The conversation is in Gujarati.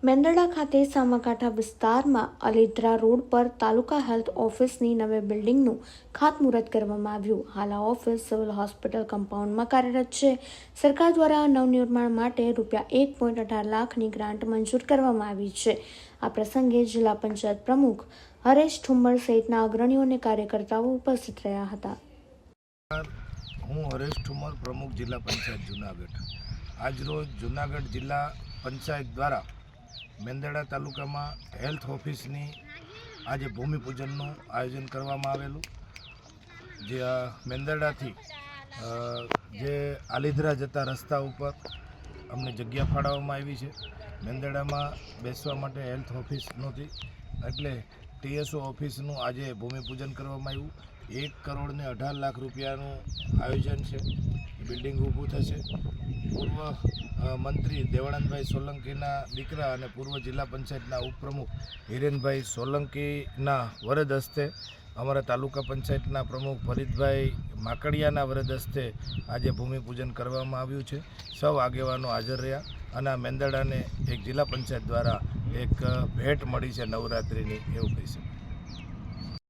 મેંદરડા ખાતે સામાકાંઠા વિસ્તારમાં અલેદ્રા રોડ પર તાલુકા હેલ્થ ઓફિસની નવી બિલ્ડિંગનું ખાતમુહૂર્ત કરવામાં આવ્યું। હાલ આ ઓફિસ સિવિલ હોસ્પિટલ કમ્પાઉન્ડમાં કાર્યરત છે। સરકાર દ્વારા નવનિર્માણ માટે ₹1.18 લાખની ગ્રાન્ટ મંજૂર કરવામાં આવી છે। આ પ્રસંગે જિલ્લા પંચાયત પ્રમુખ હરેશ ઠુમ્મર સહિતના અગ્રણીઓ અને કાર્યકર્તાઓ ઉપસ્થિત રહ્યા હતા। હું હરેશ ઠુમ્મર, પ્રમુખ જિલ્લા પંચાયત જૂનાગઢ। આજરોજ જૂનાગઢ જિલ્લા પંચાયત દ્વારા મેંદરડા તાલુકામાં હેલ્થ ઓફિસની આજે ભૂમિપૂજનનું આયોજન કરવામાં આવેલું। જે મેંદરડાથી જે આલિદ્રા જતા રસ્તા ઉપર અમને જગ્યા ફાળવવામાં આવી છે। મેંદરડામાં બેસવા માટે હેલ્થ ઓફિસ નહોતી, એટલે TSO ઓફિસનું આજે ભૂમિપૂજન કરવામાં આવ્યું। 1.18 લાખ રૂપિયાનું આયોજન છે। બિલ્ડિંગ ઊભું થશે। પૂર્વ મંત્રી દેવાનંદભાઈ સોલંકીના દીકરા અને પૂર્વ જિલ્લા પંચાયતના ઉપપ્રમુખ હિરેનભાઈ સોલંકીના વરદ હસ્તે, અમારા તાલુકા પંચાયતના પ્રમુખ ફરીદભાઈ માકડિયાના વરદ હસ્તે આજે ભૂમિપૂજન કરવામાં આવ્યું છે। સૌ આગેવાનો હાજર રહ્યા અને આ મેંદરડાને એક જિલ્લા પંચાયત દ્વારા એક ભેટ મળી છે નવરાત્રિની, એવું કહી શકાય।